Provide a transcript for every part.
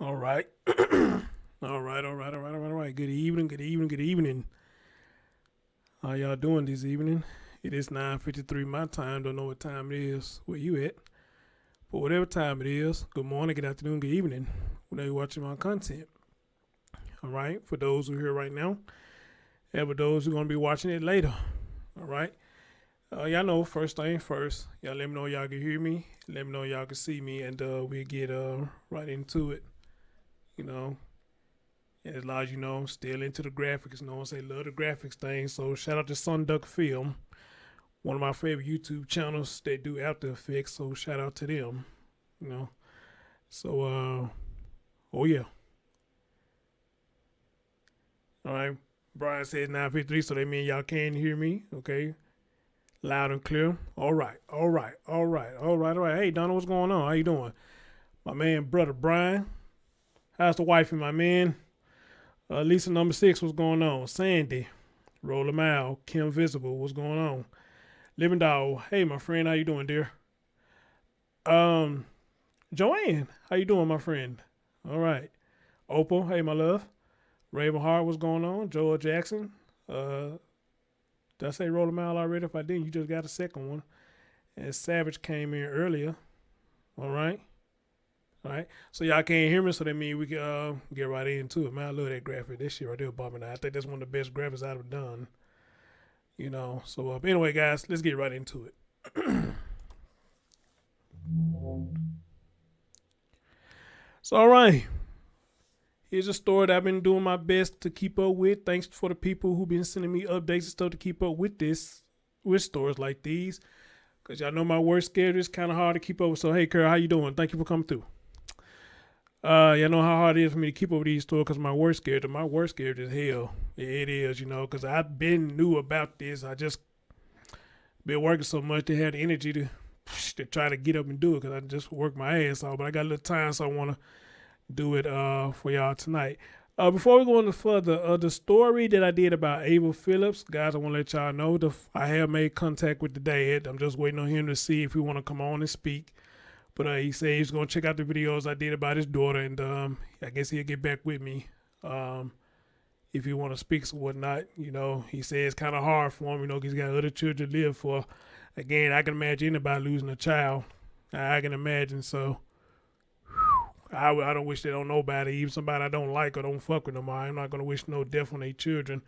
All right. All right. Good evening, good evening, good evening. How y'all doing this evening? It is 9:53 my time. Don't know what time it is. Where you at? But whatever time it is, good morning, good afternoon, good evening. Whenever you're watching my content. All right. For those who are here right now, and for those who are going to be watching it later. All right. Y'all know, first thing first, y'all let me know y'all can hear me. Let me know y'all can see me, and we'll get right into it. You know, and as long as you know, I'm still into the graphics. You know, I say love the graphics thing. So shout out to Sunduck Film, one of my favorite YouTube channels that do After Effects. So shout out to them. You know, so oh yeah, all right. Brian says 9:53, so that means y'all can hear me. Okay, loud and clear. All right. Hey Donna, what's going on? How you doing? My man, brother Brian. How's the wifey, my man? Lisa number 6, what's going on? Sandy, Roll a Mile, Kim Visible, what's going on? Living Dog, hey my friend, how you doing, dear? Um, Joanne, how you doing, my friend? All right. Opal, hey my love. Raven Hart, what's going on? Joel Jackson, did I say Roll a Mile already? If I didn't, you just got a second one. And Savage came in earlier. All right. All right. So y'all can't hear me, so that means we can get right into it. Man, I love that graphic. That shit right there bumming out. I think that's one of the best graphics I've ever done. You know. So anyway, guys, let's get right into it. So all right. Here's a story that I've been doing my best to keep up with. Thanks for the people who've been sending me updates and stuff to keep up with this, with stories like these. Cause y'all know my work schedule is kind of hard to keep up with. So hey, Carol, how you doing? Thank you for coming through. Y'all know how hard it is for me to keep up with these stories because my work schedule is hell. It is, you know, because I've been new about this. I just been working so much to have the energy to try to get up and do it because I just work my ass off. But I got a little time, so I want to do it for y'all tonight. Before we go any further, the story that I did about Ava Phillips, guys, I want to let y'all know I have made contact with the dad. I'm just waiting on him to see if he want to come on and speak. But he said he's gonna check out the videos I did about his daughter, and I guess he'll get back with me if he want to speak or whatnot. You know, he said it's kind of hard for him, you know, 'cause he's got other children to live for. Again, I can imagine anybody losing a child. I can imagine. So I don't wish that on nobody, even somebody I don't like or don't fuck with no more. I'm not gonna wish no death on their children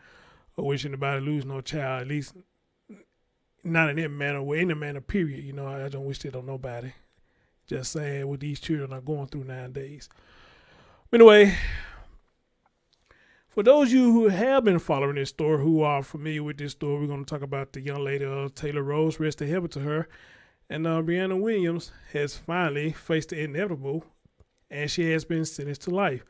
or wish anybody lose no child. At least not in that manner or in the manner. Period. You know, I don't wish that on nobody. Just saying what these children are going through nowadays. Anyway, for those of you who have been following this story, who are familiar with this story, we're going to talk about the young lady, Taylor Rose, rest in heaven to her. And Brianna Williams has finally faced the inevitable, and she has been sentenced to life.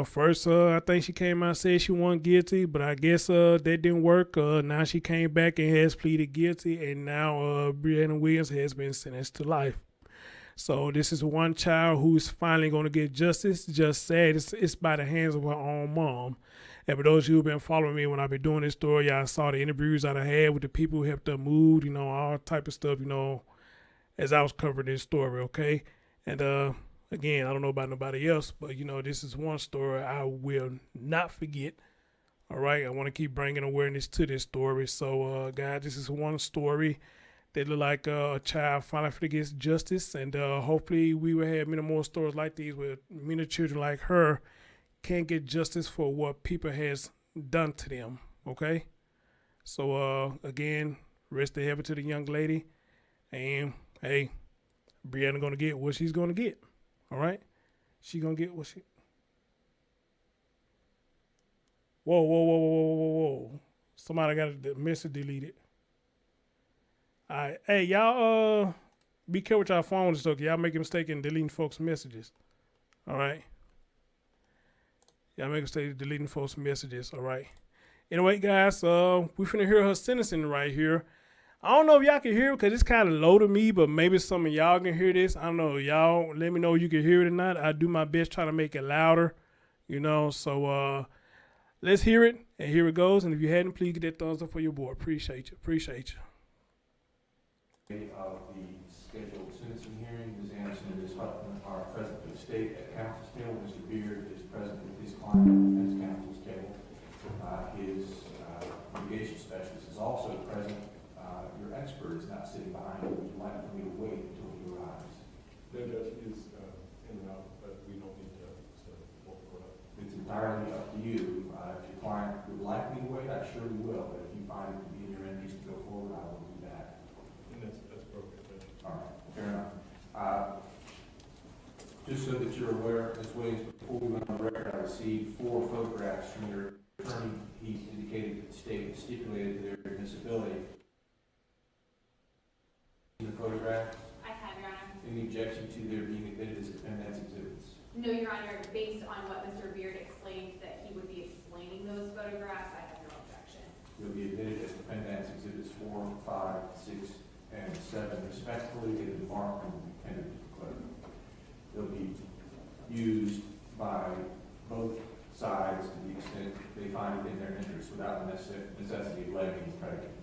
First, I think she came out and said she wasn't guilty, but I guess that didn't work. Now she came back and has pleaded guilty, and now Brianna Williams has been sentenced to life. So this is one child who's finally going to get justice. Just sad it's by the hands of her own mom. And for those of you who've been following me when I've been doing this story, y'all saw the interviews that I had with the people who helped her move, you know, all type of stuff, you know, as I was covering this story, okay? And again, I don't know about nobody else, but, you know, this is one story I will not forget. All right, I want to keep bringing awareness to this story. So, guys, this is one story that look like a child finally gets justice, and hopefully we will have many more stories like these where many children like her can get justice for what people has done to them. Okay, so again, rest in heaven to the young lady, and hey, Brianna gonna get what she's gonna get. All right, she gonna get what she. Whoa! Somebody got the message deleted. All right. Hey, y'all, be careful with y'all phones and stuff. Y'all make a mistake in deleting folks' messages. All right. Y'all make a mistake in deleting folks' messages. All right. Anyway, guys, we finna hear her sentencing right here. I don't know if y'all can hear it because it's kind of low to me, but maybe some of y'all can hear this. I don't know. Y'all let me know if you can hear it or not. I do my best trying to make it louder, you know. So let's hear it, and here it goes. And if you hadn't, please get that thumbs up for your boy. Appreciate you. Of the scheduled sentencing hearing, Ms. Anderson and Ms. Hutton are present for the state at counsel's table. Mr. Beard is present with his client at defense counsel's table. His litigation specialist is also present. Your expert is not sitting behind you. Would you like for me to wait until he arrives? No, Judge, he is in and out, but we don't need to walk around. It's entirely up to you. If your client would like me to wait, I surely will. But if you find it to be in your interest to go forward, I will do that. And that's appropriate, Judge. All right, fair enough. Just so that you're aware, Ms. Williams, before we went on the record, I received 4 photographs from your attorney. He indicated that the state stipulated their admissibility. The photographs? I have, Your Honor. Any objection to their being admitted as defendant's exhibits? No, Your Honor. Based on what Mr. Beard explained, that he would be explaining those photographs, I have no objection. They'll be admitted as defendant's exhibits 4, 5, 6, and 7, respectively. They will be marked and intended to declare. They'll be used by both sides to the extent they find it in their interest without the necessity of levying the predicate.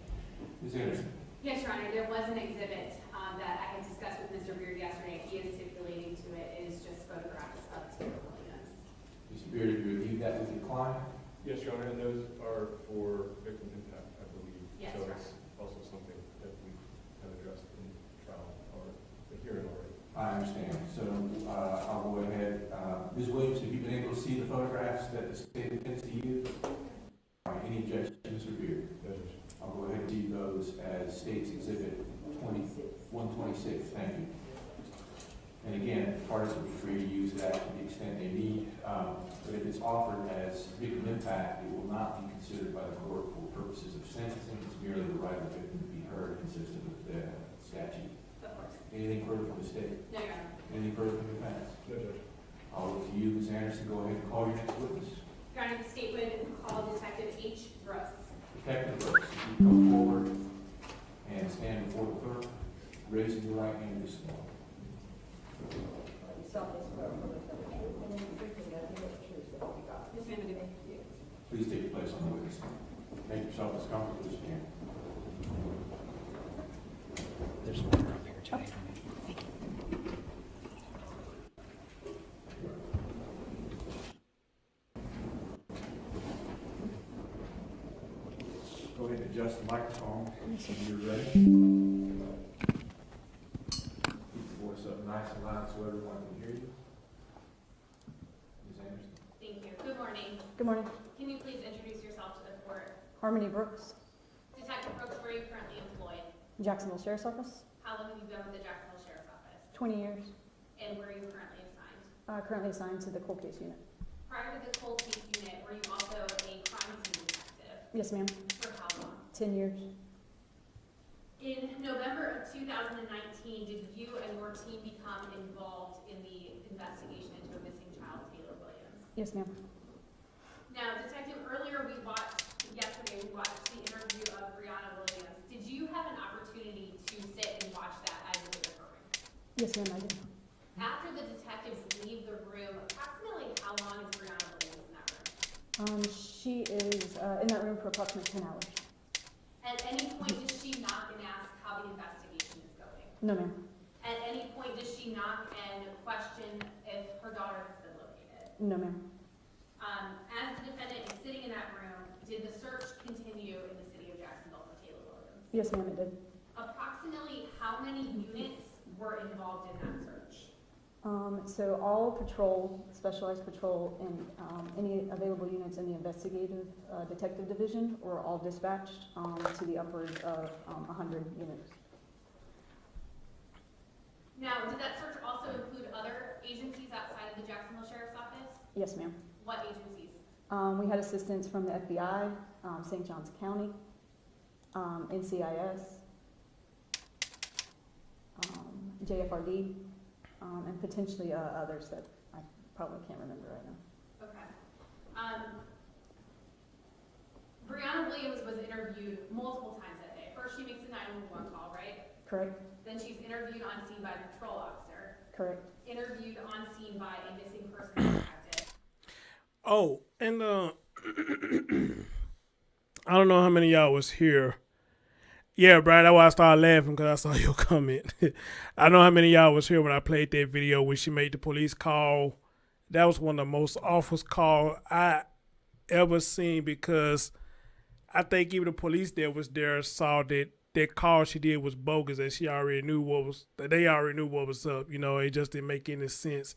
Ms. Anderson? Yes, Your Honor. There was an exhibit that I had discussed with Mr. Beard yesterday. He is stipulating to it. It is just photographs of Taylor Williams. Mr. Beard, have you reviewed that with your client? Yes, Your Honor, and those are for victim impact, I believe. Yes, so Your it's also something that we have addressed in trial or the hearing already. I understand. So I'll go ahead. Ms. Williams, have you been able to see the photographs that the state intends to use? All right, any objection, Mr. Beard? No, Judge. I'll go ahead and read those as State's Exhibit 126. Thank you. And again, parties will be free to use that to the extent they need. But if it's offered as victim impact, it will not be considered by the court for purposes of sentencing. It's merely the right of the victim to be heard consistent with the statute. Of course. Anything further from the state? No, Your Honor. Anything further from the defense? No, Judge. I'll look to you, Ms. Anderson. Go ahead and call your next witness. Your Honor, the state would call Detective H. Brooks. Detective Brooks, if you come forward and stand before the clerk, raising your right hand this morning. Yes, ma'am, I do. Please take your place on the witness stand. Make yourself as comfortable as you can. There's one up here too. Go ahead and adjust the microphone when you're ready. Keep your voice up nice and loud so everyone can hear you. Ms. Anderson. Thank you. Good morning. Good morning. Can you please introduce yourself to the court? Harmony Brooks, Detective Brooks, where are you currently employed? Jacksonville Sheriff's Office, How long have you been with the Jacksonville Sheriff's Office? 20 years. And where are you currently assigned? Currently assigned to the cold case unit. Prior to the cold case unit, were you also a crime scene detective? Yes, ma'am. For how long? 10 years. In November of 2019, did you and your team become involved in the investigation into a missing child, Taylor Williams? Yes, ma'am. Now, Detective, earlier yesterday we watched the interview of Brianna Williams. Did you have an opportunity to sit and watch that as it was occurring? Yes, ma'am, I did. After the detectives leave the room, approximately how long is Brianna Williams in that room? She is in that room for approximately 10 hours. At any point does she knock and ask how the investigation is going? No, ma'am. At any point does she knock and question if her daughter has been located? No, ma'am. As the defendant is sitting in that room, did the search continue in the city of Jacksonville for Taylor Williams? Yes, ma'am, it did. Approximately how many units were involved in that search? So all patrol, specialized patrol, and any available units in the investigative detective division were all dispatched to the upwards of 100 units. Now, did that search also include other agencies outside of the Jacksonville Sheriff's Office? Yes, ma'am. What agencies? We had assistance from the FBI, St. Johns County, NCIS, JFRD, and potentially others that I probably can't remember right now. Okay. Brianna Williams was interviewed multiple times that day. First, she makes a 911 call, right? Correct? Then she's interviewed on scene by a patrol officer. Correct. Interviewed on scene by a missing person detective. Oh, and I don't know how many of y'all was here. Yeah, Brian, that's why I started laughing because I saw your comment. I don't know how many of y'all was here when I played that video when she made the police call. That was one of the most awful calls I ever seen because I think even the police that was there saw that that call she did was bogus, that she already knew that they already knew what was up. You know, it just didn't make any sense.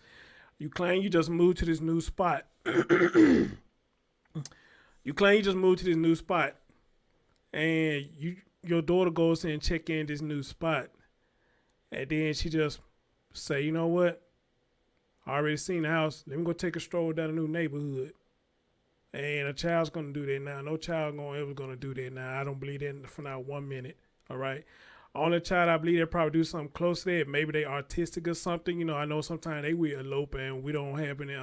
You claim you just moved to this new spot. You claim you just moved to this new spot, and your daughter goes in and check in this new spot, and then she just say, you know what? I already seen the house. Let me go take a stroll down a new neighborhood. And a child's gonna do that now. No child ever gonna do that now. I don't believe that for not 1 minute. All right. Only child I believe they probably do something close to that. Maybe they artistic or something. You know, I know sometimes they will elope and we don't have any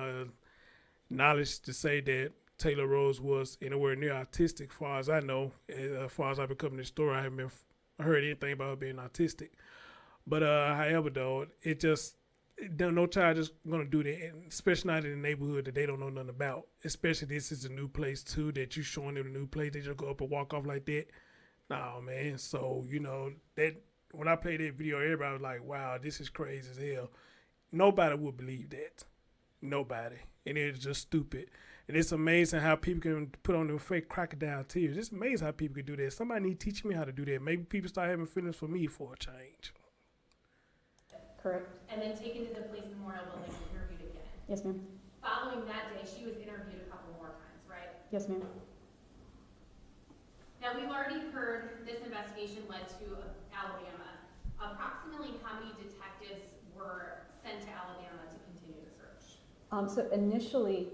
knowledge to say that Taylor Rose was anywhere near artistic. As far as I know, as far as I've been covering this story, I haven't heard anything about her being autistic. But however, though, it just no child just gonna do that, especially not in a neighborhood that they don't know nothing about. Especially this is a new place too, that you showing them a new place. They just go up and walk off like that. Nah, man. So you know that when I played that video, everybody was like, "Wow, this is crazy as hell." Nobody would believe that. Nobody, and it's just stupid. And it's amazing how people can put on their fake crocodile tears. It's amazing how people can do that. Somebody need to teach me how to do that. Maybe people start having feelings for me for a change. Correct. And then taken to the police memorial building and interviewed again. Yes, ma'am. Following that day, she was interviewed a couple more times, right? Yes, ma'am. Now, we've already heard this investigation led to Alabama. Approximately how many detectives were sent to Alabama to continue the search? So initially,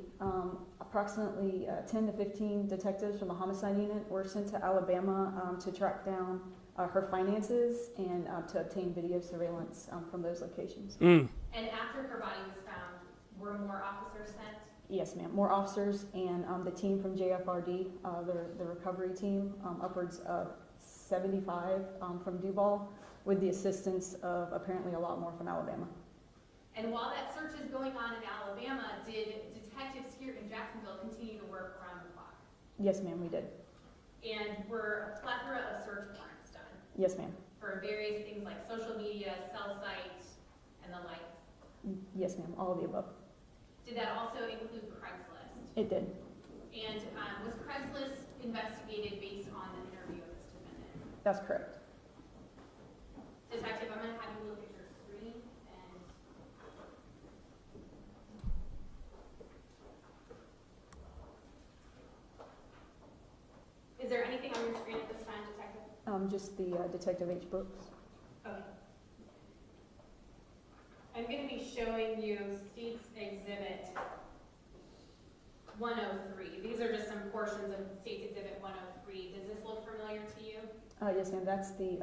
approximately 10 to 15 detectives from the homicide unit were sent to Alabama to track down her finances and to obtain video surveillance from those locations. Mm. And after her body was found, were more officers sent? Yes, ma'am. More officers and the team from JFRD, the recovery team, upwards of 75 from Duval, with the assistance of apparently a lot more from Alabama. And while that search is going on in Alabama, did detectives here in Jacksonville continue to work around the clock? Yes, ma'am, we did. And were a plethora of search warrants done Yes, ma'am. for various things like social media, cell site, and the like? Yes, ma'am. All of the above. Did that also include Craigslist? It did. And was Craigslist investigated based on the interview of this defendant? That's correct. Detective, I'm going to have you look at your screen and is there anything on your screen at this time, Detective? Just the Detective H. Brooks. Okay. I'm going to be showing you State's Exhibit 103. These are just some portions of State's Exhibit 103. Does this look familiar to you? Yes, ma'am. That's the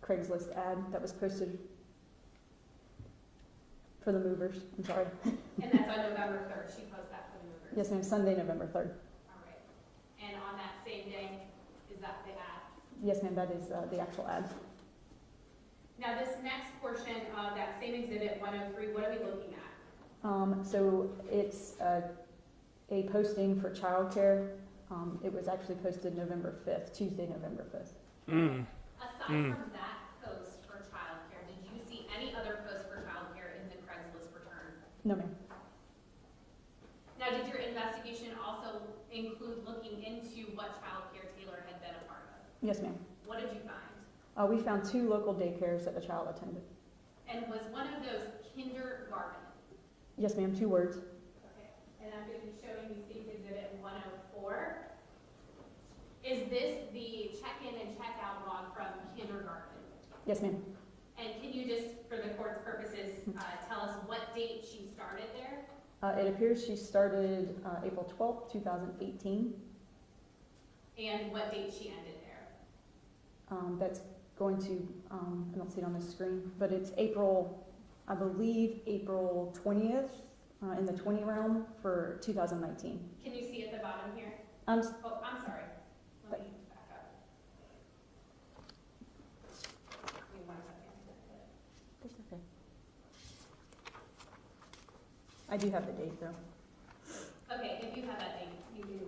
Craigslist ad that was posted for the movers. I'm sorry. And that's on November 3rd. She posted that for the movers. Yes, ma'am. Sunday, November 3rd. All right. And on that same day, is that the ad? Yes, ma'am. That is the actual ad. Now, this next portion of that same Exhibit 103, what are we looking at? So it's a posting for childcare. It was actually posted November 5th, Tuesday, November 5th. Mm. Aside from that post for childcare, did you see any other posts for childcare in the Craigslist return? No, ma'am. Now, did your investigation also include looking into what childcare Taylor had been a part of? Yes, ma'am. What did you find? We found 2 local daycares that the child attended. And was one of those kindergarten? Yes, ma'am. 2 words. Okay. And I'm going to be showing you State's Exhibit 104. Is this the check-in and check-out log from kindergarten? Yes, ma'am. And can you just, for the court's purposes, tell us what date she started there? It appears she started April 12th, 2018. And what date she ended there? That's going to, I don't see it on the screen, but it's April, I believe, April 20th, in the 20 realm for 2019. Can you see at the bottom here? Oh, I'm sorry. Let me back up. Give me 1 second. That's okay. I do have the date, though. Okay, if you have that date, you can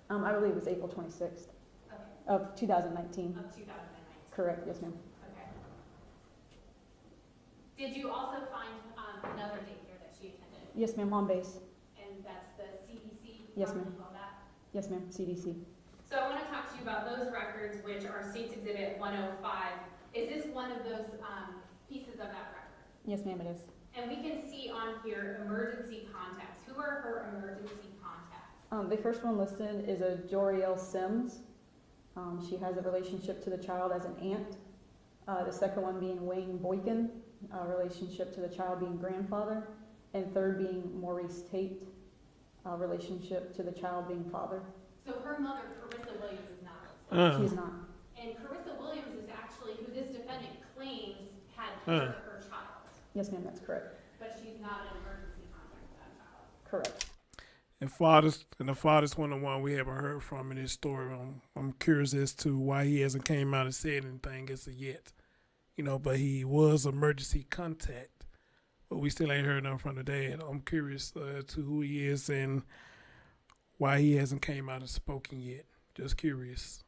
I believe it was April 26th Okay, of 2019. of 2019. Correct, yes, ma'am. Okay. Did you also find another daycare that she attended? Yes, ma'am, on base. And that's the CDC? Yes, how do ma'am. you call that? Yes, ma'am, CDC. So I want to talk to you about those records, which are State's Exhibit 105. Is this one of those pieces of that record? Yes, ma'am, it is. And we can see on here emergency contacts. Who are her emergency contacts? The first one listed is a Joriel Sims. She has a relationship to the child as an aunt. The second one being Wayne Boykin, a relationship to the child being grandfather. And third being Maurice Tate, a relationship to the child being father. So her mother, Carissa Williams, is not listed. She is not. And Carissa Williams is actually who this defendant claims had killed her child. Yes, ma'am, that's correct. But she's not an emergency contact for that child. Correct. And the father's one of the one we haven't heard from in this story. I'm curious as to why he hasn't came out and said anything as of yet. You know, but he was emergency contact. But we still ain't heard nothing from the dad. I'm curious to who he is and why he hasn't came out and spoken yet. Just curious.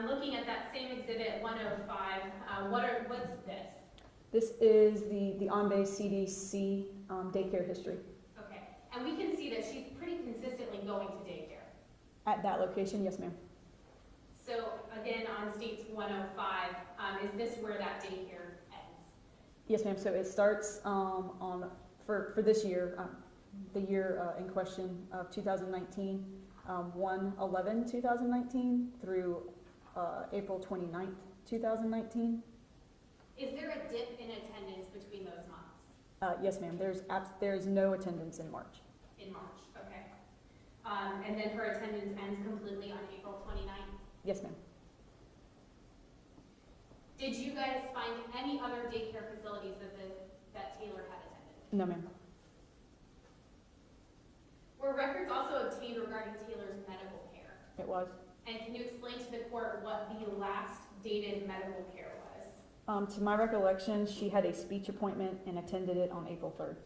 Looking at that same exhibit 105, what's this? This is the on-base CDC daycare history. Okay, and we can see that she's pretty consistently going to daycare. At that location, yes, ma'am. So again, on States 105, is this where that daycare ends? Yes, ma'am. So it starts for this year, the year in question of 2019, 1/11/2019 through April 29th, 2019. Is there a dip in attendance between those months? Yes, ma'am. There's no attendance in March. In March, okay. And then her attendance ends completely on April 29th. Yes, ma'am. Did you guys find any other daycare facilities that Taylor had attended? No, ma'am. Were records also obtained regarding Taylor's medical care? It was. And can you explain to the court what the last dated medical care was? To my recollection, she had a speech appointment and attended it on April 3rd.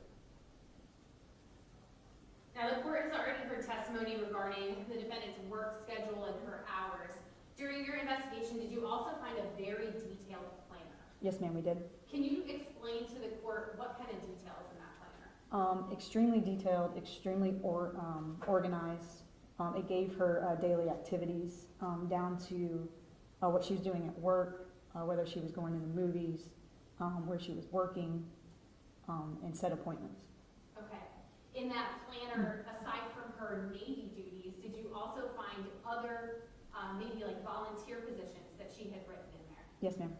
Now, the court has already heard testimony regarding the defendant's work schedule and her hours. During your investigation, did you also find a very detailed planner? Yes, ma'am, we did. Can you explain to the court what kind of details in that planner? Extremely detailed, extremely organized. It gave her daily activities down to what she was doing at work, whether she was going to the movies, where she was working, and set appointments. Okay. In that planner, aside from her Navy duties, did you also find other maybe like volunteer positions that she had written in there? Yes, ma'am.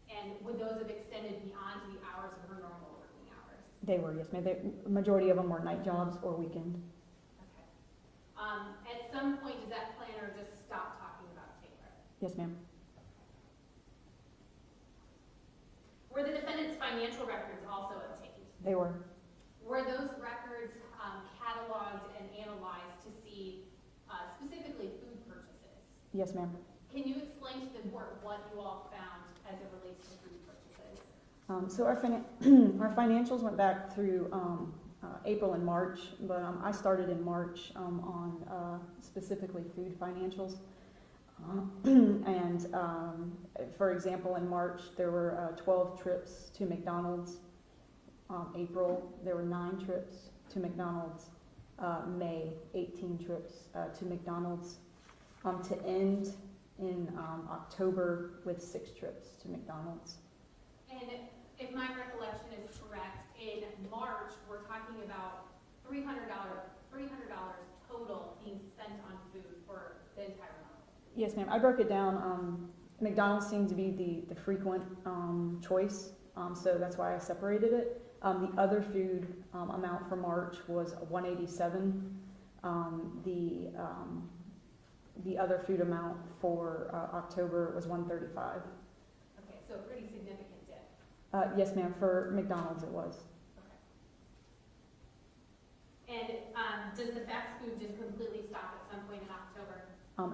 And would those have extended beyond the hours of her normal working hours? They were, yes, ma'am. The majority of them were night jobs or weekend. Okay. At some point, does that planner just stop talking about Taylor? Yes, ma'am. Were the defendant's financial records also obtained? They were. Were those records cataloged and analyzed to see specifically food purchases? Yes, ma'am. Can you explain to the court what you all found as it relates to food purchases? So our financials went back through April and March, but I started in March on specifically food financials. For example, in March, there were 12 trips to McDonald's. April, there were 9 trips to McDonald's. May, 18 trips to McDonald's. To end in October with 6 trips to McDonald's. And if my recollection is correct, in March, we're talking about $300 total being spent on food for the entire month. Yes, ma'am. I broke it down. McDonald's seemed to be the frequent choice, so that's why I separated it. The other food amount for March was $187. The other food amount for October was $135. Okay, so a pretty significant dip. Yes, ma'am. For McDonald's, it was. And does the fast food just completely stop at some point in October?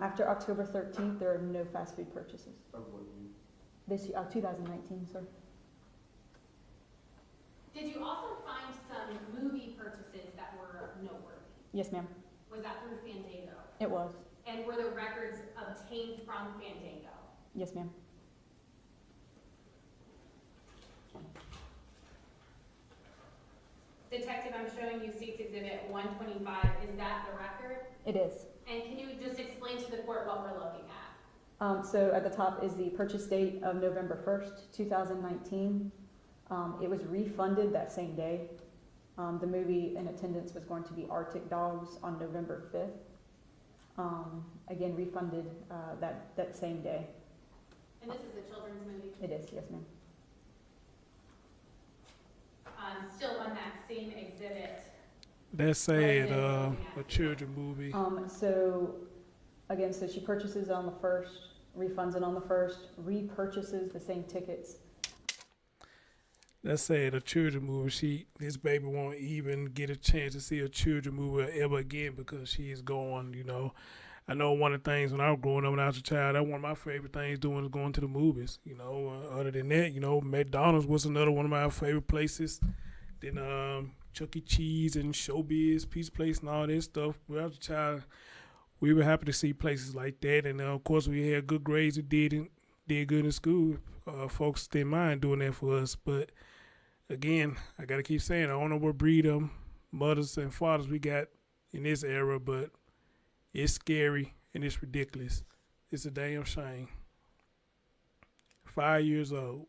After October 13th, there are no fast food purchases. Of what you, This year, 2019, sir. Did you also find some movie purchases that were noteworthy? Yes, ma'am. Was that through Fandango? It was. And were the records obtained from Fandango? Yes, ma'am. Detective, I'm showing you State's Exhibit 125. Is that the record? It is. And can you just explain to the court what we're looking at? So at the top is the purchase date of November 1st, 2019. It was refunded that same day. The movie in attendance was going to be Arctic Dogs on November 5th. Again, refunded that same day. And this is a children's movie. It is, yes, ma'am. Still on that same exhibit. That's sad, a children movie. So again, so she purchases on the 1st, refunds it on the 1st, repurchases the same tickets. That's sad, a children movie. This baby won't even get a chance to see a children movie ever again because she is gone, you know. I know one of the things when I was growing up, when I was a child, that one of my favorite things doing was going to the movies, you know. Other than that, you know, McDonald's was another one of my favorite places. Then Chuck E. Cheese and Showbiz, Pizza Place and all that stuff. When I was a child, we were happy to see places like that. And of course, we had good grades. We did good in school. Folks didn't mind doing that for us. But again, I got to keep saying, I don't know what breed of mothers and fathers we got in this era, but it's scary and it's ridiculous. It's a damn shame. 5 years old.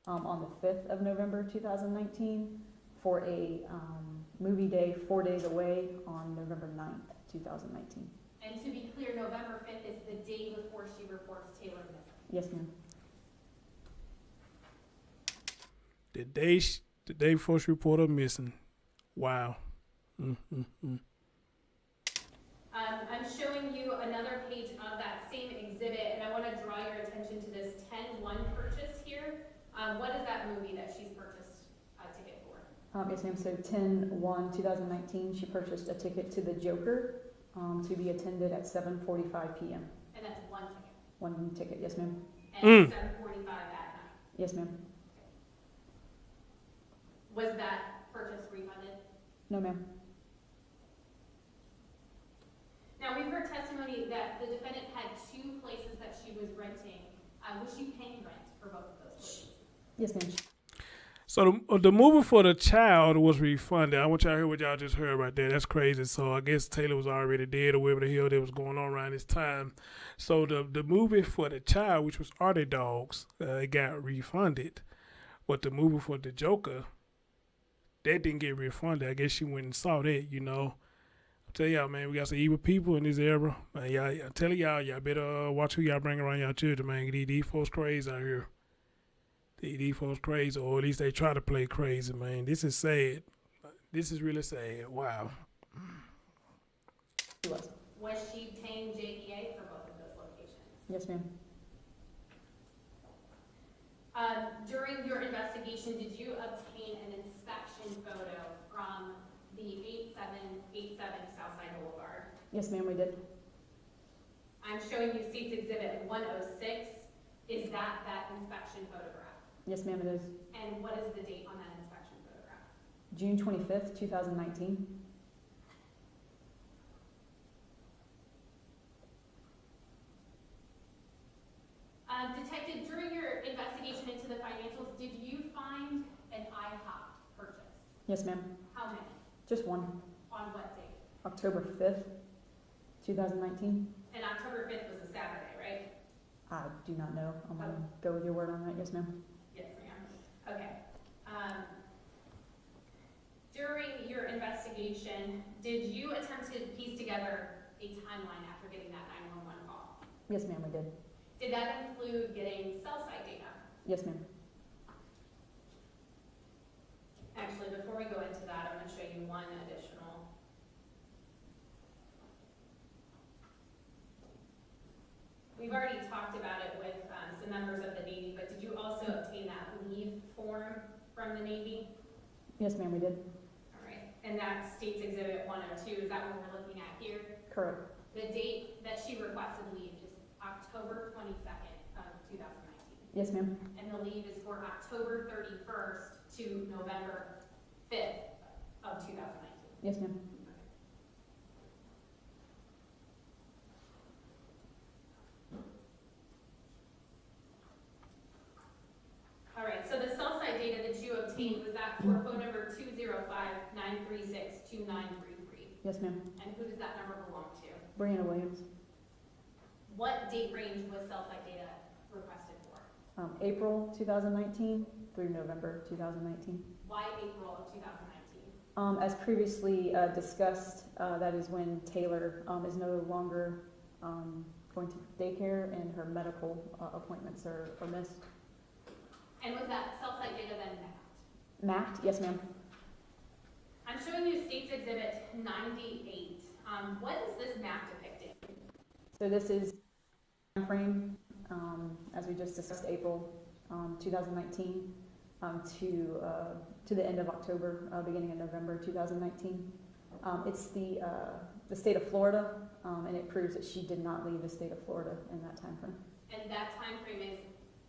On the 5th of November 2019 for a movie day 4 days away on November 9th, 2019. And to be clear, November 5th is the day before she reports Taylor missing. Yes, ma'am. The day before she reported her missing. Wow. I'm showing you another page of that same exhibit, and I want to draw your attention to this 10-1 purchase here. What is that movie that she's purchased a ticket for? Yes, ma'am. So 10/1/2019, she purchased a ticket to the Joker to be attended at 7:45 p.m. And that's one ticket. One ticket, yes, ma'am. And 7:45 that night. Yes, ma'am. Was that purchase refunded? No, ma'am. Now, we've heard testimony that the defendant had 2 places that she was renting. Was she paying rent for both of those places? Yes, ma'am. So the movie for the child was refunded. I want y'all to hear what y'all just heard right there. That's crazy. So I guess Taylor was already dead or whatever the hell that was going on around this time. So the movie for the child, which was Arctic Dogs, it got refunded. But the movie for the Joker, that didn't get refunded. I guess she went and saw that, you know. I tell y'all, man, we got some evil people in this era. Man, I tell y'all better watch who y'all bring around y'all children, man. These folks crazy out here. These folks crazy, or at least they try to play crazy, man. This is sad. This is really sad. Wow. She was. Was she paying JPA for both of those locations? Yes, ma'am. During your investigation, did you obtain an inspection photo from the 8787 Southside Boulevard? Yes, ma'am, we did. I'm showing you State's Exhibit 106. Is that inspection photograph? Yes, ma'am, it is. And what is the date on that inspection photograph? June 25th, 2019. Detective, during your investigation into the financials, did you find an IHOP purchase? Yes, ma'am. How many? Just one. On what date? October 5th, 2019. And October 5th was a Saturday, right? I do not know. I'm going to go with your word on that. Yes, ma'am. Yes, ma'am. Okay. During your investigation, did you attempt to piece together a timeline after getting that 911 call? Yes, ma'am, we did. Did that include getting cell site data? Yes, ma'am. Actually, before we go into that, I'm going to show you one additional. We've already talked about it with some members of the Navy, but did you also obtain that leave form from the Navy? Yes, ma'am, we did. All right, and that's State's Exhibit 102, is that what we're looking at here? Correct. The date that she requested leave is October 22nd of 2019. Yes, ma'am. And the leave is for October 31st to November 5th of 2019. Yes, ma'am. All right, so the cell site data that you obtained, was that for phone number 205-936-2933? Yes, ma'am. And who does that number belong to? Brianna Williams. What date range was cell site data requested for? April 2019 through November 2019. Why April of 2019? As previously discussed, that is when Taylor is no longer going to daycare and her medical appointments are missed. And was that cell site data then mapped? Mapped? Yes, ma'am. I'm showing you States Exhibit 98. What is this map depicting? So this is time frame, as we just discussed, April 2019 to the end of October, beginning of November 2019. It's the state of Florida, and it proves that she did not leave the state of Florida in that time frame. And that time frame is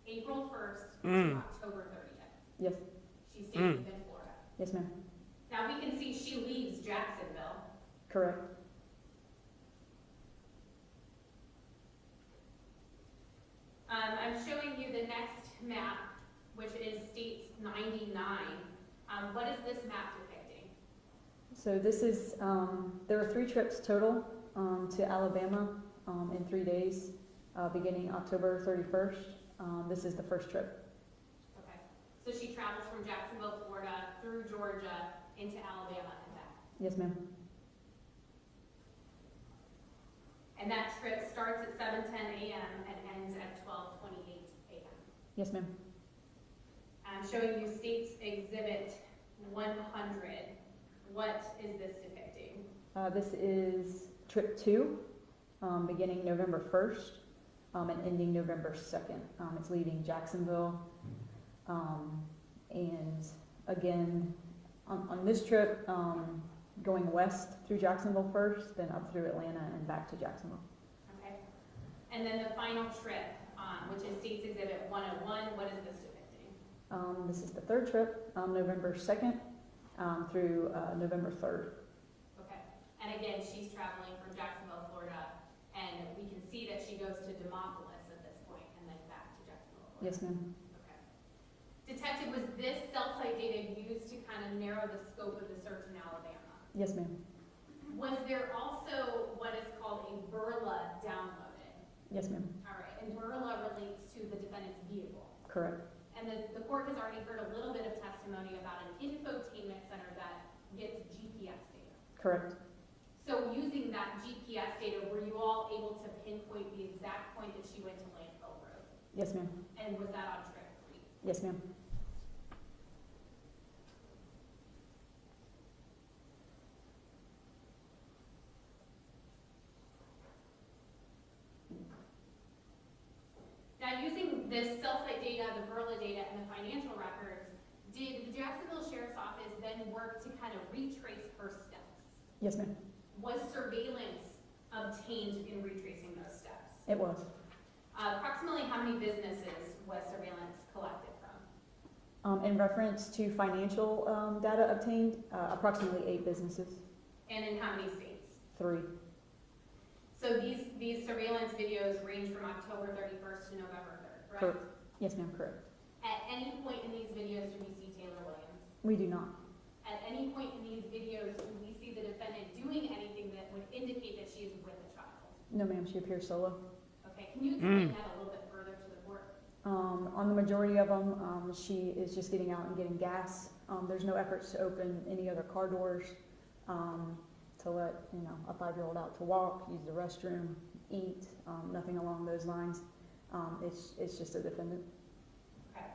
April 1st to October 30th. Yes. She stays within Florida. Yes, ma'am. Now we can see she leaves Jacksonville. Correct. I'm showing you the next map, which is States 99. What is this map depicting? So this is, there were 3 trips total to Alabama in 3 days, beginning October 31st. This is the first trip. Okay. So she travels from Jacksonville, Florida, through Georgia, into Alabama and back. Yes, ma'am. And that trip starts at 7:10 a.m. and ends at 12:28 a.m. Yes, ma'am. I'm showing you States Exhibit 100. What is this depicting? This is trip 2, beginning November 1st and ending November 2nd. It's leaving Jacksonville. And again, on this trip, going west through Jacksonville first, then up through Atlanta and back to Jacksonville. Okay. And then the final trip, which is States Exhibit 101. What is this depicting? This is the 3rd trip, November 2nd through November 3rd. Okay. And again, she's traveling from Jacksonville, Florida, and we can see that she goes to Demopolis at this point and then back to Jacksonville, Florida. Yes, ma'am. Okay. Detective, was this cell site data used to kind of narrow the scope of the search in Alabama? Yes, ma'am. Was there also what is called a BURLA downloaded? Yes, ma'am. All right, and BURLA relates to the defendant's vehicle. Correct. And the court has already heard a little bit of testimony about an infotainment center that gets GPS data. Correct. So using that GPS data, were you all able to pinpoint the exact point that she went to Landfill Road? Yes, ma'am. And was that on trip 3? Yes, ma'am. Now, using this cell site data, the BURLA data, and the financial records, did the Jacksonville Sheriff's Office then work to kind of retrace her steps? Yes, ma'am. Was surveillance obtained in retracing those steps? It was. Approximately how many businesses was surveillance collected from? In reference to financial data obtained, approximately 8 businesses. And in how many states? 3. So these surveillance videos range from October 31st to November 3rd, right? Correct. Yes, ma'am, correct. At any point in these videos, do we see Taylor Williams? We do not. At any point in these videos, do we see the defendant doing anything that would indicate that she is with a child? No, ma'am, she appears solo. Okay, can you explain that a little bit further to the court? On the majority of them, she is just getting out and getting gas. There's no efforts to open any other car doors, to let, a 5-year-old out to walk, use the restroom, eat, nothing along those lines. It's just a defendant. Okay.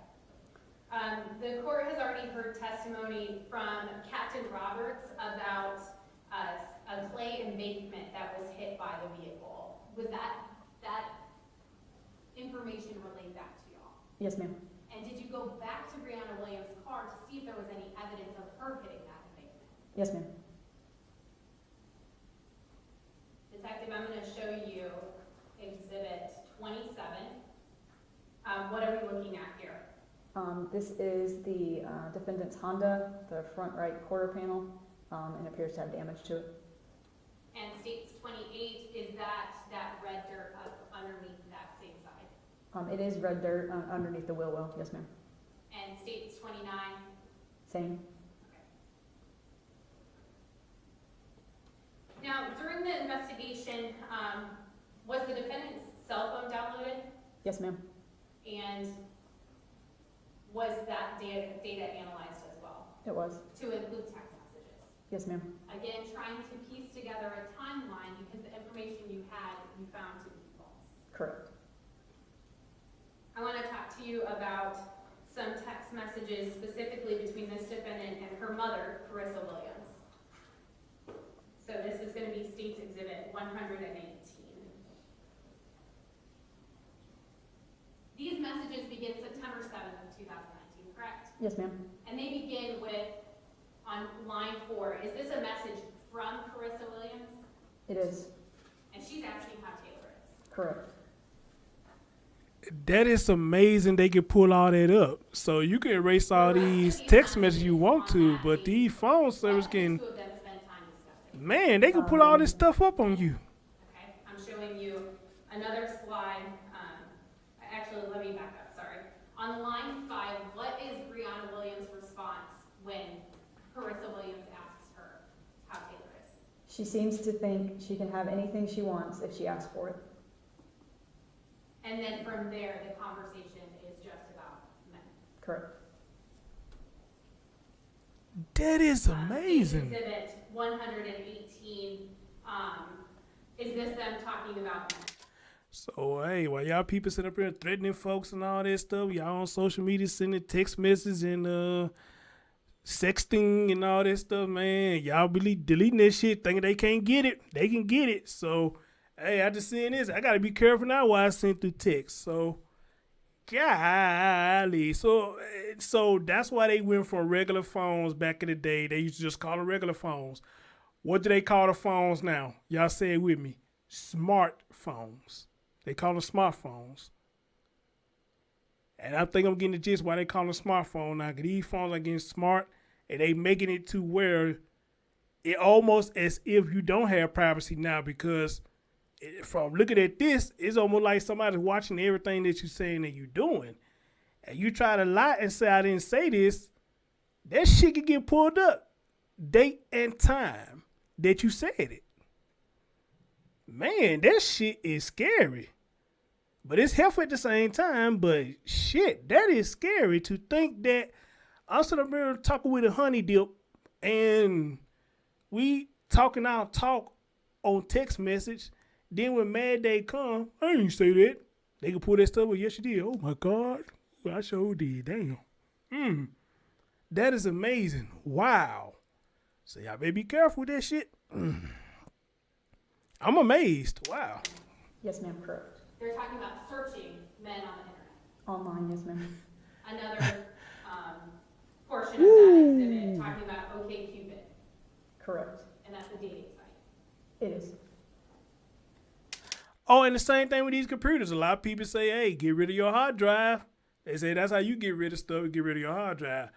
The court has already heard testimony from Captain Roberts about a clay embankment that was hit by the vehicle. Was that information relayed back to y'all? Yes, ma'am. And did you go back to Brianna Williams' car to see if there was any evidence of her hitting that embankment? Yes, ma'am. Detective, I'm going to show you Exhibit 27. What are we looking at here? This is the defendant's Honda, the front right quarter panel, and appears to have damage to it. And states 28, is that red dirt up underneath that same side? It is red dirt underneath the wheel well, yes ma'am. And states 29, Same. now during the investigation, was the defendant's cell phone downloaded? Yes ma'am. And was that data analyzed as well It was. to include text messages? Yes ma'am. Again, trying to piece together a timeline because the information you had, you found to be false. Correct. I want to talk to you about some text messages specifically between this defendant and her mother, Carissa Williams. So this is going to be State's Exhibit 118. These messages begin September 7th of 2019, correct? Yes ma'am. And they begin with, on line 4, is this a message from Carissa Williams? It is. And she's asking how Taylor is. Correct. That is amazing. They can pull all that up. So you can erase all these text messages you want to, but these phone service can, Two of them spend time discussing. man, they can pull all this stuff up on you. Okay, I'm showing you another slide. Actually, let me back up, sorry. On line 5, what is Brianna Williams' response when Carissa Williams asks her how Taylor is? She seems to think she can have anything she wants if she asks for it. And then from there, the conversation is just about men. Correct. That is amazing. Exhibit 118, is this them talking about men? So, hey, while y'all people sitting up here threatening folks and all that stuff, y'all on social media sending text messages and sexting and all that stuff, man, y'all be deleting that shit thinking they can't get it. They can get it. So, hey, I just seeing this. I got to be careful now why I sent through text. So, golly. So that's why they went from regular phones back in the day. They used to just call them regular phones. What do they call the phones now? Y'all say it with me. Smartphones. They call them smartphones. And I think I'm getting the gist why they call them smartphone now. Because these phones are getting smart and they making it to where it almost as if you don't have privacy now, because from looking at this, it's almost like somebody's watching everything that you're saying and you're doing. And you try to lie and say, I didn't say this, that shit can get pulled up. Date and time that you said it. Man, that shit is scary. But it's helpful at the same time. But shit, that is scary to think that I'm sitting up here talking with a honey dip and we talking our talk on text message. Then when Mad Day come, I didn't say that. They can pull that stuff, but yes, you did. Oh my God. Well, I sure did. Damn. That is amazing. Wow. So y'all better be careful with that shit. I'm amazed. Wow. Yes ma'am. Correct. They're talking about searching men on the internet. Online, yes ma'am. Another portion of that exhibit talking about OkCupid, Correct. and that's a dating site. It is. Oh, and the same thing with these computers. A lot of people say, hey, get rid of your hard drive. They say that's how you get rid of stuff, get rid of your hard drive.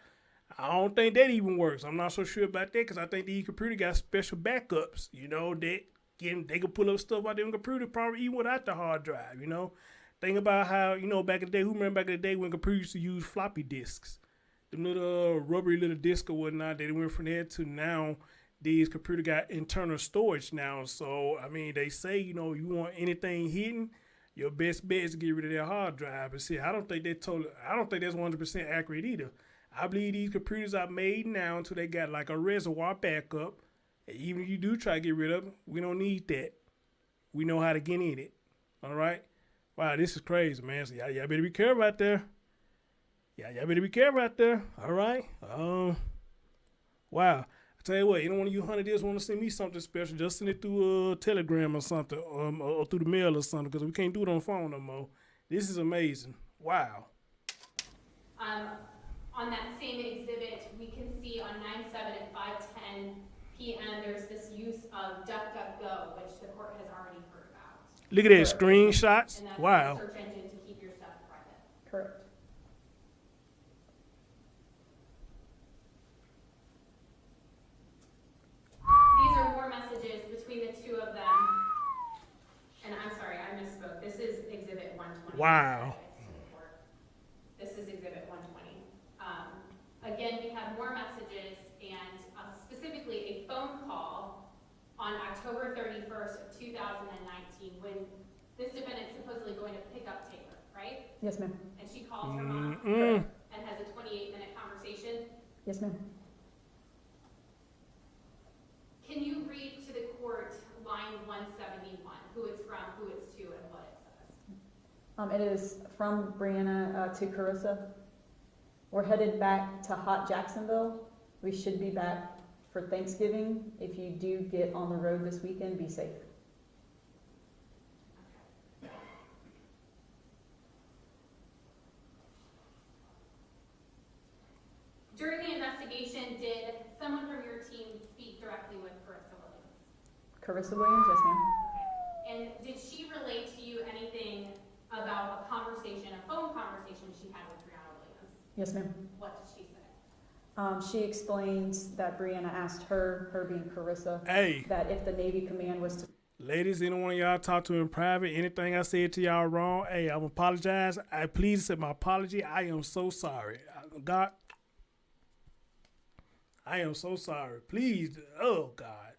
I don't think that even works. I'm not so sure about that because I think these computers got special backups, you know, that they can pull up stuff out their computer probably even without the hard drive, you know. Think about how, you know, back in the day, who remember back in the day when computers used to use floppy disks? The little rubbery little disc or whatnot, they went from there to now these computers got internal storage now. So, I mean, they say, you know, you want anything hidden, your best bet is to get rid of their hard drive. But see, I don't think that's 100% accurate either. I believe these computers are made now until they got like a reservoir backup. And even if you do try to get rid of them, we don't need that. We know how to get in it. All right? Wow, this is crazy, man. So y'all better be careful out there. Y'all better be careful out there. All right? Wow. I tell you what, any one of you hunters want to send me something special, just send it through a Telegram or something, or through the mail or something, because we can't do it on the phone no more. This is amazing. Wow. On that same exhibit, we can see on 9/7 at 5:10 p.m. there's this use of DuckDuckGo, which the court has already heard about. Look at that screenshots. And that's Wow. a search engine to keep your stuff private. Correct. Wow. This is exhibit 120. Again, we have more messages and specifically a phone call on October 31st of 2019 when this defendant's supposedly going to pick up Taylor, right? Yes, ma'am. And she calls her mom Mm-mm. and has a 28-minute conversation. Yes, ma'am. Can you read to the court line 171, who it's from, who it's to, and what it says? It is from Brianna to Carissa. We're headed back to hot Jacksonville. We should be back for Thanksgiving. If you do get on the road this weekend, be safe. During the investigation, did someone from your team speak directly with Carissa Williams? Carissa Williams, yes, ma'am. And did she relate to you anything about a conversation, a phone conversation she had with Brianna Williams? Yes, ma'am. What did she say? She explains that Brianna asked her being Carissa, Hey, that if the Navy command was to ladies, any one of y'all talk to in private, anything I said to y'all wrong, hey, I'm apologize. I please accept my apology. I am so sorry. God, I am so sorry. Please, oh God,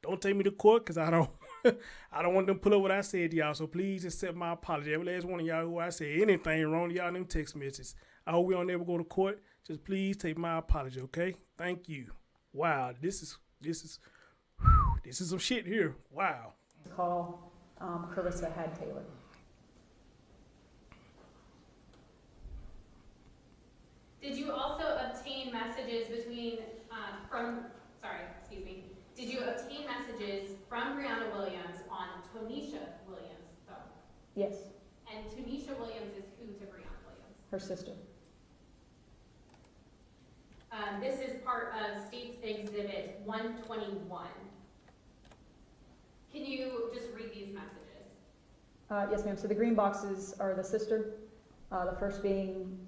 don't take me to court because I don't, I don't want them to pull up what I said to y'all. So please accept my apology. Every last one of y'all who I said anything wrong to y'all in them text messages. I hope we don't ever go to court. Just please take my apology, okay? Thank you. Wow, this is some shit here. Wow. call, Carissa had Taylor. Did you also obtain messages between, did you obtain messages from Brianna Williams on Tonisha Williams' phone? Yes, And Tonisha Williams is who to Brianna Williams? her sister. This is part of State's Exhibit 121. Can you just read these messages? Yes, ma'am. So the green boxes are the sister. The first being,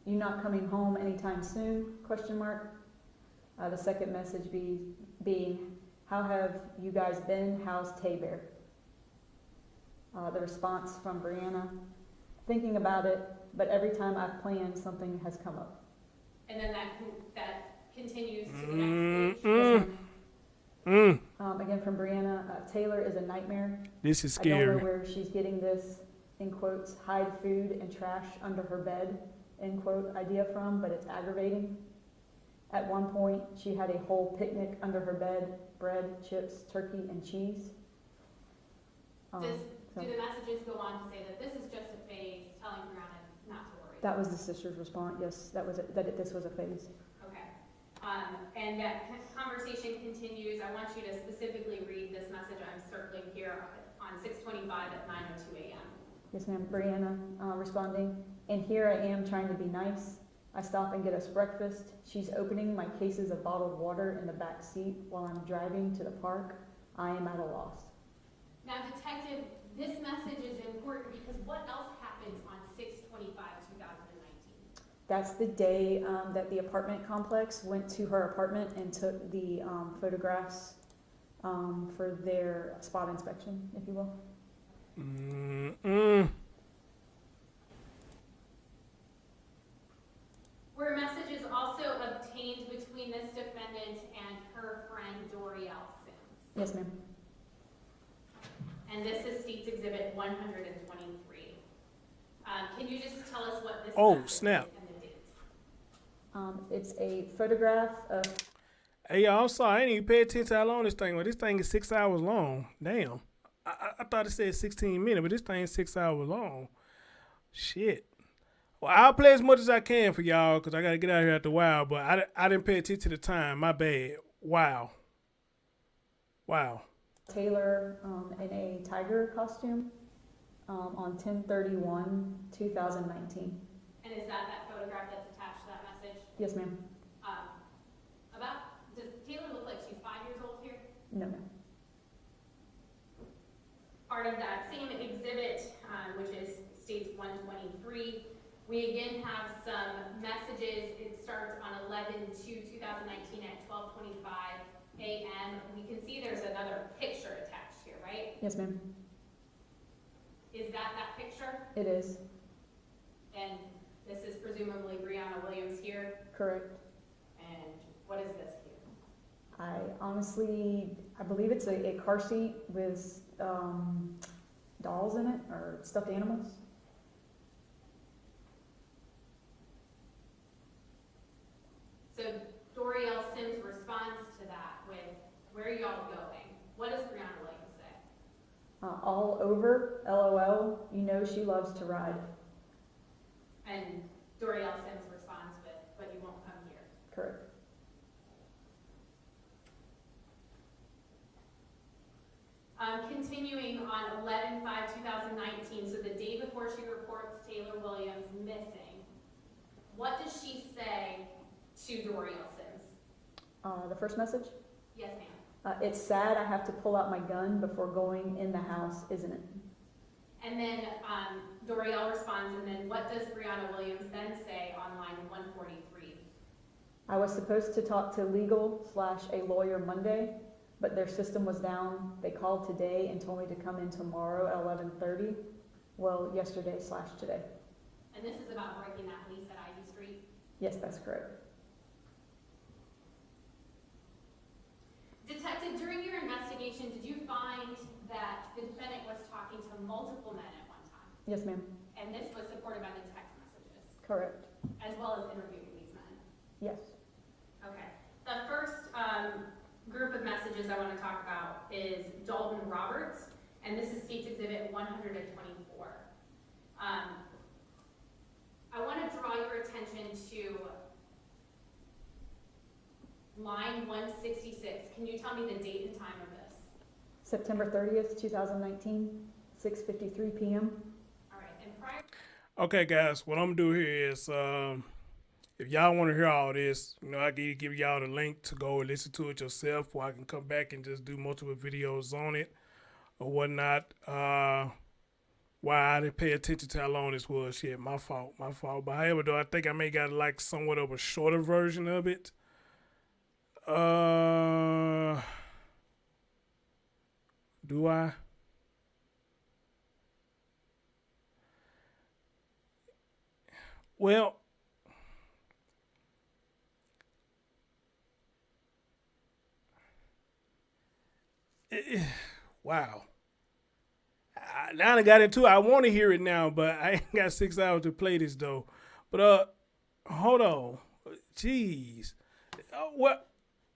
you not coming home anytime soon, question mark. The second message being, how have you guys been? How's Tay Bear? The response from Brianna, thinking about it, but every time I've planned, something has come up. And then that continues to the next page. Again, from Brianna, Taylor is a nightmare. This is I don't scary. know where she's getting this, in quotes, hide food and trash under her bed, end quote, idea from, but it's aggravating. At one point, she had a whole picnic under her bed, bread, chips, turkey, and cheese. Do So the messages go on to say that this is just a phase, telling Brianna not to worry? that was the sister's response, yes, this was a phase. Okay. And that conversation continues. I want you to specifically read this message I'm circling here on 6:25 at 9:02 a.m. Yes, ma'am. Brianna responding, and here I am trying to be nice. I stop and get us breakfast. She's opening my cases of bottled water in the back seat while I'm driving to the park. I am at a loss. Now, Detective, this message is important because what else happens on 6/25/2019? That's the day that the apartment complex went to her apartment and took the photographs for their spot inspection, if you will. Were messages also obtained between this defendant and her friend Dorielle Sims? Yes, ma'am. And this is State's Exhibit 123. Can you just tell us what this Oh, message snap. is and the date? It's a photograph of, Hey, y'all, I'm sorry. I didn't even pay attention to how long this thing was. This thing is 6 hours long. Damn. I thought it said 16 minutes, but this thing is 6 hours long. Shit. Well, I'll play as much as I can for y'all because I got to get out of here after a while, but I didn't pay attention to the time. My bad. Wow. Taylor in a tiger costume on 10/31/2019. And is that photograph that's attached to that message? Yes, ma'am. Does Taylor look like she's 5 years old here? No, ma'am. Part of that same exhibit, which is State's 123, we again have some messages. It starts on 11/2/2019 at 12:25 a.m. We can see there's another picture attached here, right? Yes, ma'am. Is that picture picture? It is, And this is presumably Brianna Williams here. correct. And what is this here? I honestly, I believe it's a car seat with dolls in it, or stuffed animals. So Dorielle Sims responds to that with, where are y'all going? What does Brianna Williams say? All over, LOL, you know she loves to ride. And Dorielle Sims responds with, but you won't come here. Correct. Continuing on 11/5/2019, so the day before she reports Taylor Williams missing, what does she say to Dorielle Sims? The first message? Yes, ma'am. It's sad I have to pull out my gun before going in the house, isn't it? And then Dorielle responds, and then what does Brianna Williams then say on line 143? I was supposed to talk to legal/a lawyer Monday, but their system was down. They called today and told me to come in tomorrow at 11:30. Well, yesterday/today. And this is about breaking that lease at Ivy Street. Yes, that's correct. Detective, during your investigation, did you find that the defendant was talking to multiple men at one time? Yes, ma'am. And this was supported by the text messages, Correct. as well as interviewing these men? Yes. Okay. The first group of messages I want to talk about is Dalton Roberts, and this is State's Exhibit 124. I want to draw your attention to line 166. Can you tell me the date and time of this? September 30th, 2019, 6:53 p.m. All right, and prior. Okay, guys, what I'm gonna do here is, if y'all want to hear all this, you know, I can give y'all the link to go and listen to it yourself, or I can come back and just do multiple videos on it or whatnot. Why I didn't pay attention to how long this was. Shit, my fault. But however, though, I think I may got like somewhat of a shorter version of it. Do I? Well, wow. Now I got into it. I want to hear it now, but I ain't got 6 hours to play this though. But hold on, jeez. What?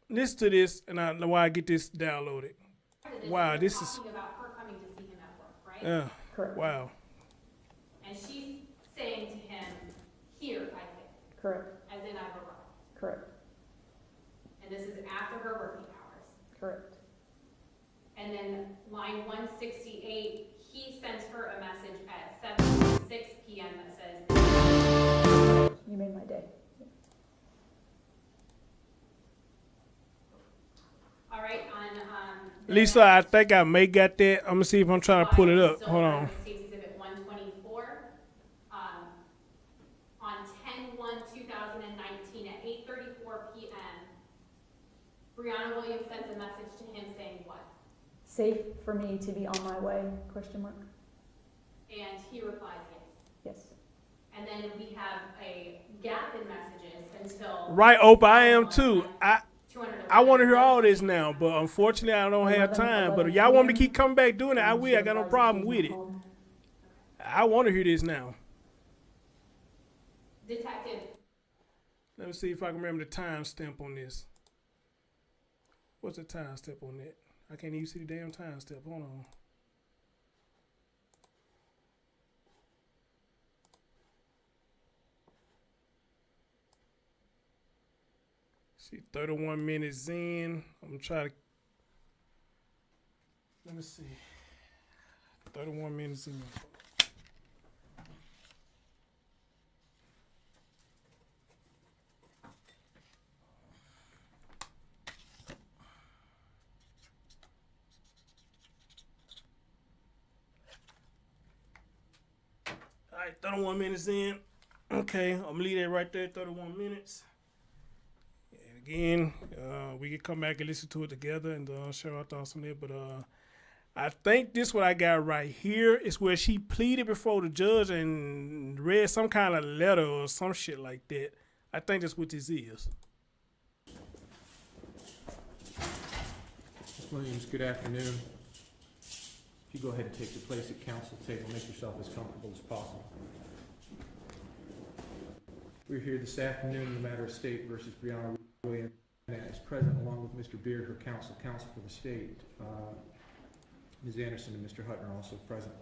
Listen to this, and while I get this downloaded. Wow, this is. Talking about her coming to see him at work, right? Yeah. Correct. Wow. And she's saying to him, "Here, I think," Correct. as in I've arrived. Correct. And this is after her working hours. Correct. And then line 168, he sends her a message at 7:06 p.m. that says, You made my day. all right, on Lisa, I think I may got that. I'm gonna see if I'm trying to pull it up. Hold on. State's Exhibit 124. On 10/1/2019 at 8:34 p.m., Brianna Williams sends a message to him saying what? Safe for me to be on my way? Question mark. And he replies yes. Yes. And then we have a gap in messages until. Right, Opa, I am too. I 211 want to hear all this now, but unfortunately I don't have 11, time. But if 11 y'all want me to p.m. keep coming back doing it, I will. I got no problem with it. I want to hear this now. Detective, Let me see if I can remember the timestamp on this. What's the timestamp on that? I can't even see the damn timestamp. Hold on. See, 31 minutes in. I'm gonna try to. Let me see. 31 minutes in. All right, 31 minutes in. Okay, I'm gonna leave that right there, 31 minutes. And again, we can come back and listen to it together and share our thoughts on it. But I think this what I got right here is where she pleaded before the judge and read some kind of letter or some shit like that. I think that's what this is. Ms. Williams, good afternoon. If you go ahead and take your place at council table, make yourself as comfortable as possible. We're here this afternoon in the matter of State versus Brianna Williams, is present along with Mr. Beard, her counsel for the state. Ms. Anderson and Mr. Hutton are also present.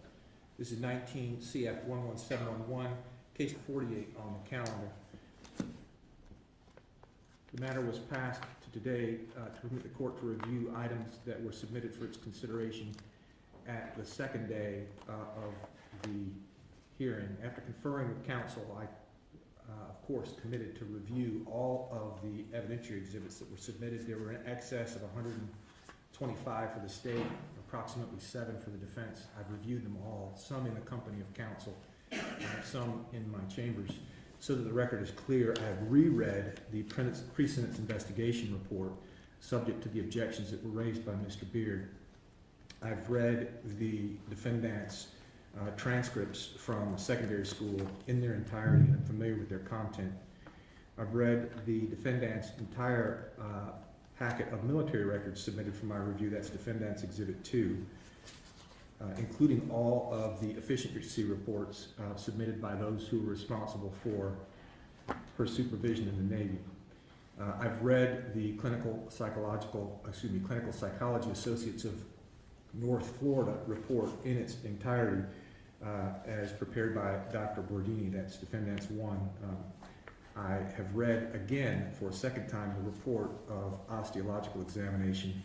This is 19 CF 11711, case 48 on the calendar. The matter was passed to today to permit the court to review items that were submitted for its consideration at the second day of the hearing. After conferring with counsel, I, of course, committed to review all of the evidentiary exhibits that were submitted. There were in excess of 125 for the state, approximately 7 for the defense. I've reviewed them all, some in the company of counsel, some in my chambers. So that the record is clear, I have reread the pre-sentence investigation report subject to the objections that were raised by Mr. Beard. I've read the defendant's transcripts from secondary school in their entirety and I'm familiar with their content. I've read the defendant's entire packet of military records submitted for my review. That's Defendant's Exhibit 2, including all of the efficiency reports submitted by those who were responsible for her supervision in the Navy. I've read the clinical psychology associates of North Florida report in its entirety as prepared by Dr. Bordini. That's Defendant's 1. I have read again for a second time the report of osteological examination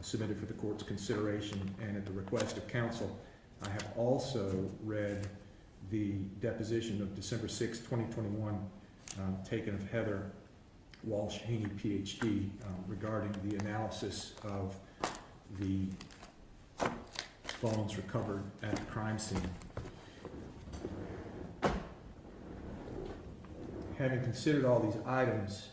submitted for the court's consideration, and at the request of counsel, I have also read the deposition of December 6, 2021, taken of Heather Walsh-Haney, PhD, regarding the analysis of the bones recovered at the crime scene. Having considered all these items,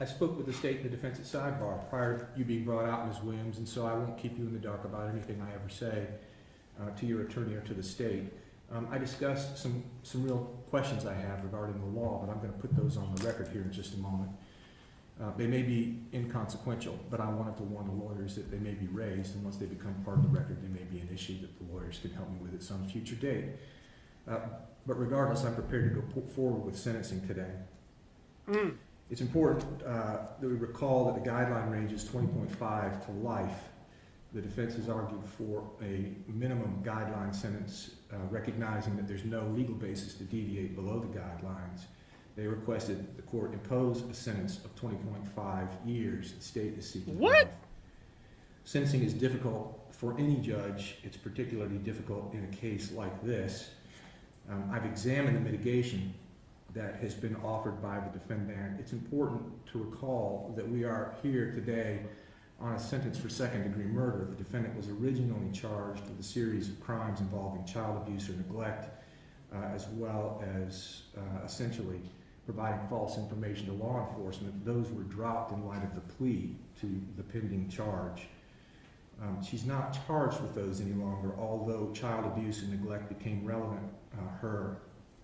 I spoke with the state and the defense at sidebar prior to you being brought out, Ms. Williams, and so I won't keep you in the dark about anything I ever say to your attorney or to the state. I discussed some real questions I have regarding the law, but I'm going to put those on the record here in just a moment. They may be inconsequential, but I wanted to warn the lawyers that they may be raised, and once they become part of the record, they may be an issue that the lawyers can help me with at some future date. But regardless, I'm prepared to go forward with sentencing today. It's important that we recall that the guideline range is 20.5 to life. The defense has argued for a minimum guideline sentence, recognizing that there's no legal basis to deviate below the guidelines. They requested that the court impose a sentence of 20.5 years. The state is seeking life. Sentencing is difficult for any judge. It's particularly difficult in a case like this. I've examined the mitigation that has been offered by the defendant. It's important to recall that we are here today on a sentence for second-degree murder. The defendant was originally charged with a series of crimes involving child abuse or neglect, as well as essentially providing false information to law enforcement. Those were dropped in light of the plea to the pending charge. She's not charged with those any longer, although child abuse and neglect became relevant. Her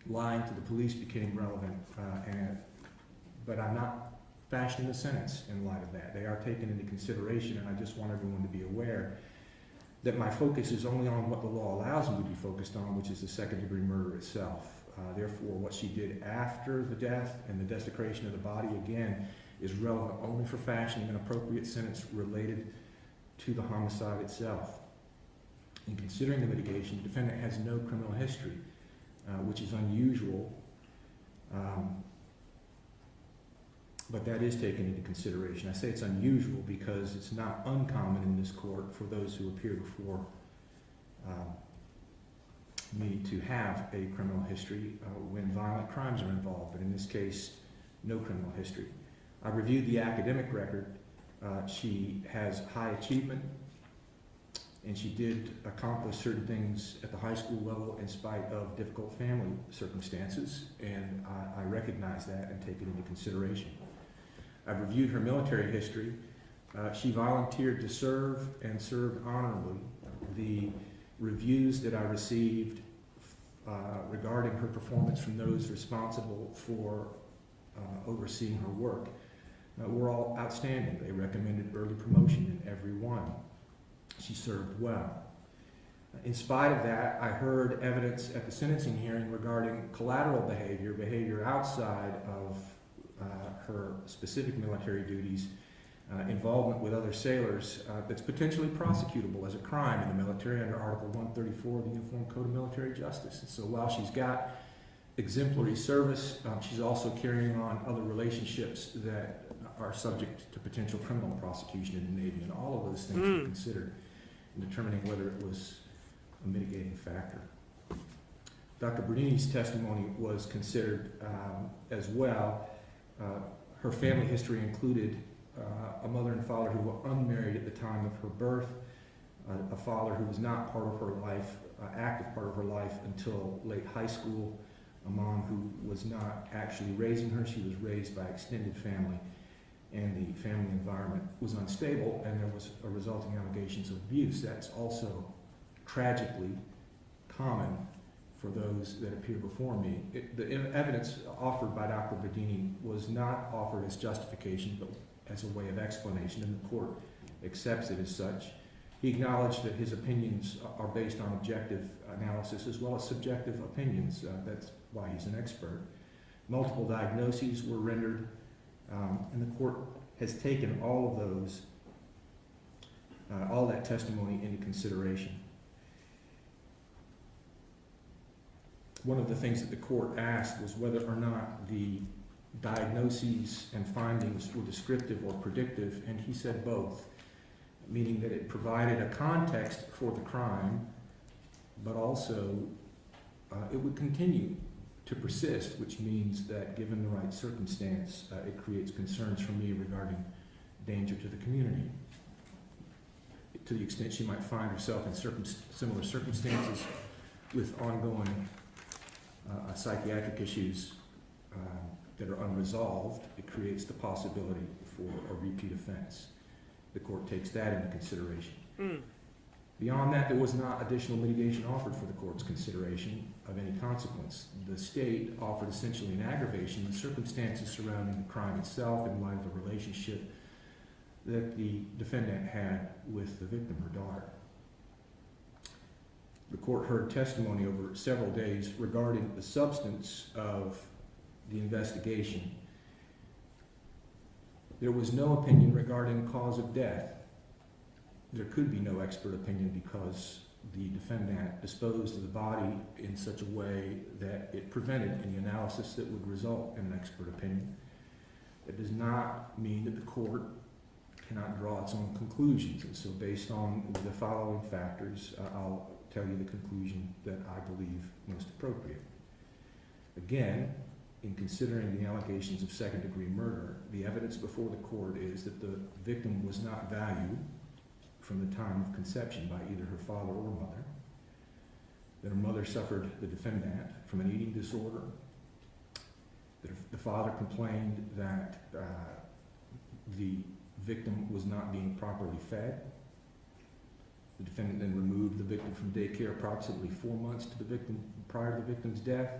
lying to the police became relevant, but I'm not fashioning the sentence in light of that. They are taken into consideration, and I just want everyone to be aware that my focus is only on what the law allows me to be focused on, which is the second-degree murder itself. Therefore, what she did after the death and the desecration of the body, again, is relevant only for fashioning an appropriate sentence related to the homicide itself. In considering the mitigation, the defendant has no criminal history, which is unusual, but that is taken into consideration. I say it's unusual because it's not uncommon in this court for those who appear before me to have a criminal history when violent crimes are involved, but in this case, no criminal history. I reviewed the academic record. She has high achievement, and she did accomplish certain things at the high school level in spite of difficult family circumstances, and I recognize that and take it into consideration. I've reviewed her military history. She volunteered to serve and served honorably. The reviews that I received regarding her performance from those responsible for overseeing her work were all outstanding. They recommended early promotion in every one. She served well. In spite of that, I heard evidence at the sentencing hearing regarding collateral behavior outside of her specific military duties, involvement with other sailors that's potentially prosecutable as a crime in the military under Article 134 of the Uniform Code of Military Justice. And so while she's got exemplary service, she's also carrying on other relationships that are subject to potential criminal prosecution in the Navy, and all of those things were considered in determining whether it was a mitigating factor. Dr. Bernini's testimony was considered as well. Her family history included a mother and father who were unmarried at the time of her birth, a father who was not part of her life, active part of her life until late high school, a mom who was not actually raising her. She was raised by extended family, and the family environment was unstable, and there was a resulting allegations of abuse. That's also tragically common for those that appear before me. The evidence offered by Dr. Bernini was not offered as justification, but as a way of explanation, and the court accepts it as such. He acknowledged that his opinions are based on objective analysis as well as subjective opinions. That's why he's an expert. Multiple diagnoses were rendered, and the court has taken all of those, all that testimony into consideration. One of the things that the court asked was whether or not the diagnoses and findings were descriptive or predictive, and he said both, meaning that it provided a context for the crime, but also it would continue to persist, which means that given the right circumstance, it creates concerns for me regarding danger to the community. To the extent she might find herself in similar circumstances with ongoing psychiatric issues that are unresolved, it creates the possibility for a repeat offense. The court takes that into consideration. Beyond that, there was not additional mitigation offered for the court's consideration of any consequence. The state offered essentially an aggravation of the circumstances surrounding the crime itself in light of the relationship that the defendant had with the victim, her daughter. The court heard testimony over several days regarding the substance of the investigation. There was no opinion regarding cause of death. There could be no expert opinion because the defendant disposed of the body in such a way that it prevented any analysis that would result in an expert opinion. It does not mean that the court cannot draw its own conclusions, and so based on the following factors, I'll tell you the conclusion that I believe most appropriate. Again, in considering the allegations of second-degree murder, the evidence before the court is that the victim was not valued from the time of conception by either her father or mother, that her mother suffered, the defendant, from an eating disorder, that the father complained that the victim was not being properly fed. The defendant then removed the victim from daycare approximately 4 months to the victim, prior to the victim's death.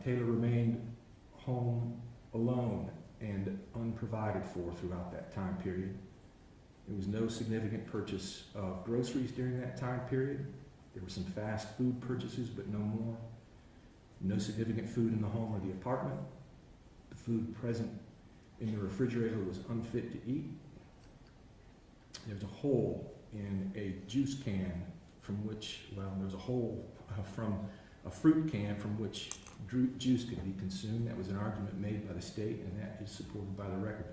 Taylor remained home alone and unprovided for throughout that time period. There was no significant purchase of groceries during that time period. There were some fast food purchases, but no more. No significant food in the home or the apartment. The food present in the refrigerator was unfit to eat. There was a hole in a juice can from which, well, there was a hole from a fruit can from which juice could be consumed. That was an argument made by the state, and that is supported by the record.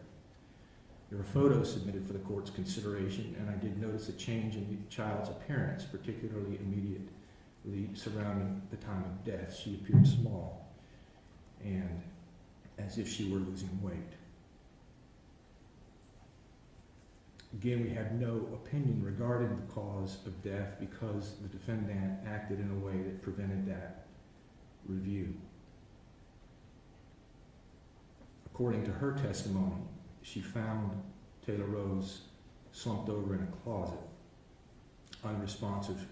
There were photos submitted for the court's consideration, and I did notice a change in the child's appearance, particularly immediately surrounding the time of death. She appeared small and as if she were losing weight. Again, we have no opinion regarding the cause of death because the defendant acted in a way that prevented that review. According to her testimony, she found Taylor Rose slumped over in a closet, unresponsive,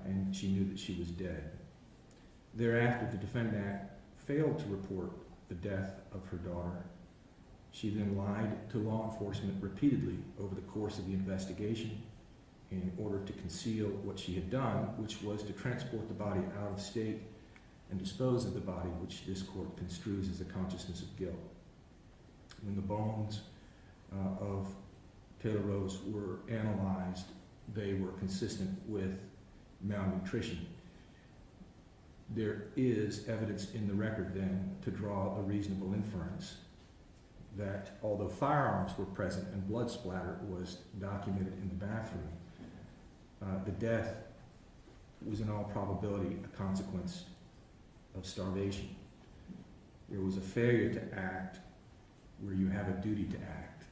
and she knew that she was dead. Thereafter, the defendant failed to report the death of her daughter. She then lied to law enforcement repeatedly over the course of the investigation in order to conceal what she had done, which was to transport the body out of state and dispose of the body, which this court construes as a consciousness of guilt. When the bones of Taylor Rose were analyzed, they were consistent with malnutrition. There is evidence in the record then to draw a reasonable inference that although firearms were present and blood splatter was documented in the bathroom, the death was in all probability a consequence of starvation. There was a failure to act where you have a duty to act.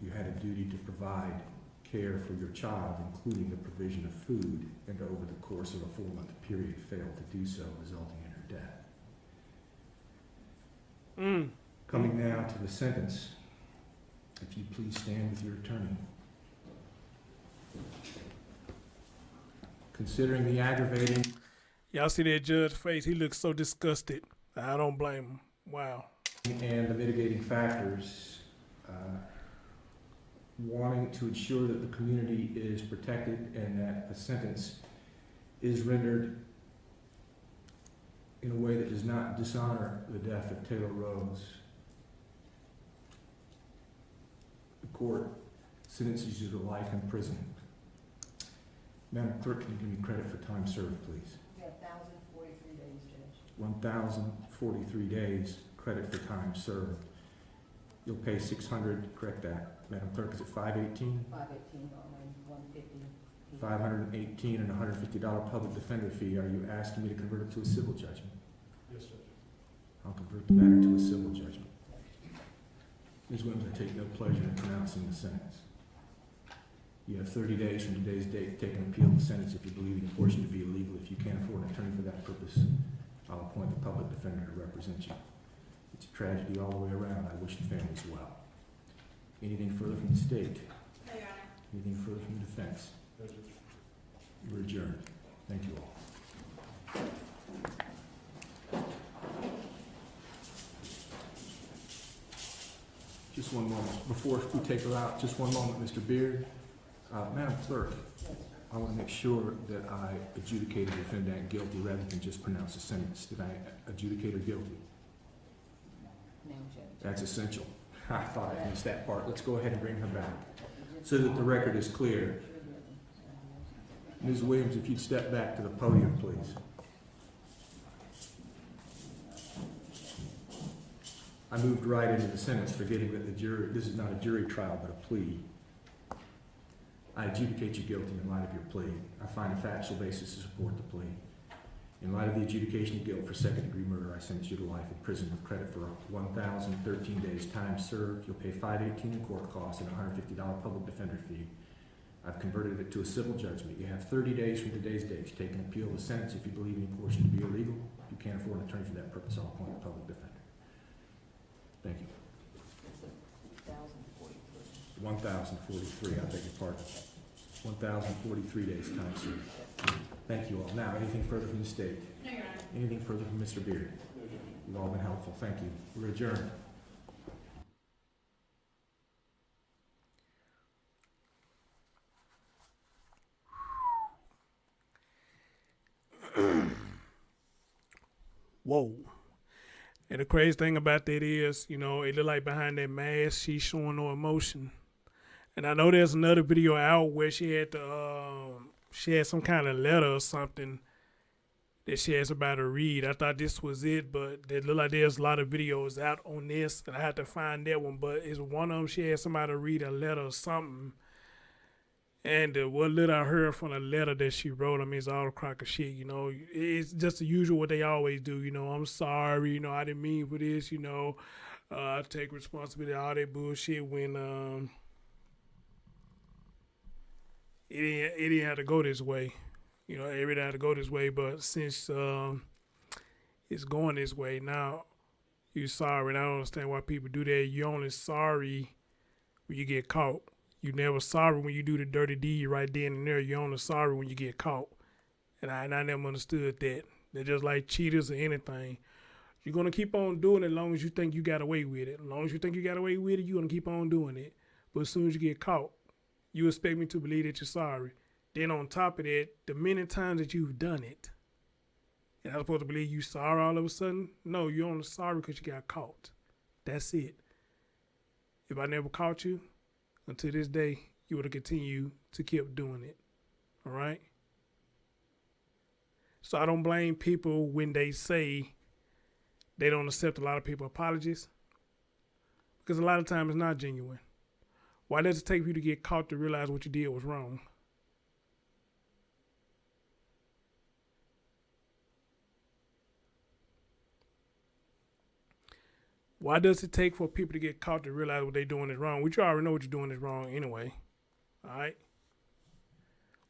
You had a duty to provide care for your child, including the provision of food, and over the course of a 4-month period failed to do so, resulting in her death. Coming now to the sentence, if you please stand with your attorney. Considering the aggravating Y'all see that judge's face? He looks so disgusted. I don't blame him. Wow. and the mitigating factors, wanting to ensure that the community is protected and that a sentence is rendered in a way that does not dishonor the death of Taylor Rose, the court sentences you to life in prison. Madam Clerk, can you give me credit for time served, please? You have 1,043 days, Judge. 1,043 days credit for time served. You'll pay $600, correct that. Madam Clerk, is it 518? 518 on 150. 518 and $150 public defender fee. Are you asking me to convert it to a civil judgment? Yes, Judge. I'll convert the matter to a civil judgment. Ms. Williams, I take no pleasure in pronouncing the sentence. You have 30 days from today's date to take an appeal of the sentence if you believe the portion to be illegal. If you can't afford an attorney for that purpose, I'll appoint the public defender to represent you. It's a tragedy all the way around. I wish the families well. Anything further from the state? No, Your Honor. Anything further from the defense? No, Judge. We're adjourned. Thank you all. Just one moment. Before we take her out, just one moment, Mr. Beard. Madam Clerk, I want to make sure that I adjudicated the defendant guilty rather than just pronounce a sentence. Did I adjudicate her guilty? No, Judge. That's essential. I thought I missed that part. Let's go ahead and bring her back so that the record is clear. Ms. Williams, if you'd step back to the podium, please. I moved right into the sentence, forgetting that the jury, this is not a jury trial, but a plea. I adjudicate you guilty in light of your plea. I find a factual basis to support the plea. In light of the adjudication of guilt for second-degree murder, I sentence you to life in prison with credit for 1,013 days time served. You'll pay $518 in court costs and $150 public defender fee. I've converted it to a civil judgment. You have 30 days from today's date to take an appeal of the sentence if you believe any portion to be illegal. If you can't afford an attorney for that purpose, I'll appoint a public defender. Thank you. 1,043. 1,043, I beg your pardon. 1,043 days time served. Thank you all. Now, anything further from the state? No, Your Honor. Anything further from Mr. Beard? No, Judge. You've all been helpful. Thank you. We're adjourned. Whoa. And the crazy thing about that is, you know, it look like behind that mask, she's showing no emotion. And I know there's another video out where she had some kind of letter or something that she has about to read. I thought this was it, but it look like there's a lot of videos out on this, and I had to find that one. But it's one of them, she had somebody read a letter or something. And what little I heard from the letter that she wrote, I mean, it's all a crock of shit, you know. It's just the usual what they always do, you know. I'm sorry, you know, I didn't mean for this, you know. I take responsibility, all that bullshit when it didn't have to go this way. You know, everything had to go this way, but since it's going this way, now you're sorry, and I don't understand why people do that. You're only sorry when you get caught. You never sorry when you do the dirty deed right then and there. You're only sorry when you get caught. And I never understood that. They're just like cheaters or anything. You're going to keep on doing it as long as you think you got away with it. As long as you think you got away with it, you're going to keep on doing it. But as soon as you get caught, you expect me to believe that you're sorry. Then on top of that, the many times that you've done it, and I'm supposed to believe you sorry all of a sudden? No, you're only sorry because you got caught. That's it. If I never caught you, until this day, you would have continued to keep doing it. All right? So I don't blame people when they say they don't accept a lot of people's apologies, because a lot of times it's not genuine. Why does it take for you to get caught to realize what you did was wrong? Why does it take for people to get caught to realize what they're doing is wrong? Which you already know what you're doing is wrong anyway. All right?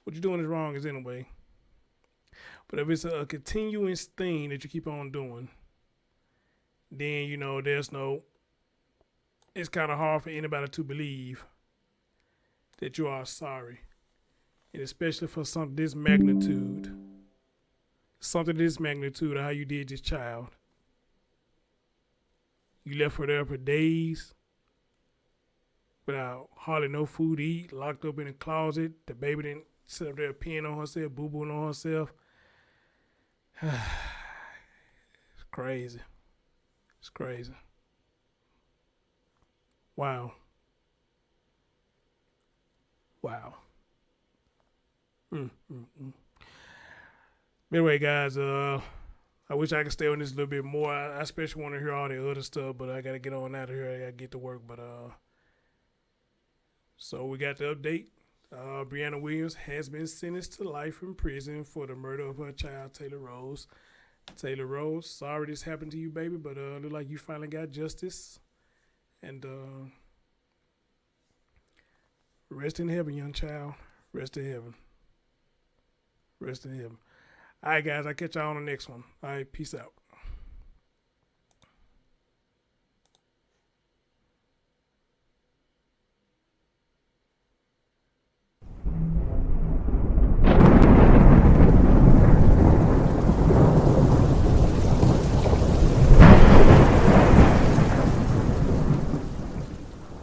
What you're doing is wrong is anyway. But if it's a continuous thing that you keep on doing, then, you know, it's kind of hard for anybody to believe that you are sorry. And especially for something this magnitude of how you did this child. You left her there for days without hardly no food to eat, locked up in a closet. The baby didn't sit up there peeing on herself, boo-booing on herself. It's crazy. It's crazy. Wow. Wow. Anyway, guys, I wish I could stay on this a little bit more. I especially want to hear all the other stuff, but I got to get on out of here. I got to get to work. But so we got the update. Brianna Williams has been sentenced to life in prison for the murder of her child, Taylor Rose. Taylor Rose, sorry this happened to you, baby, but look like you finally got justice. And rest in heaven, young child. Rest in heaven. Rest in heaven. All right, guys, I'll catch y'all on the next one. All right, peace out.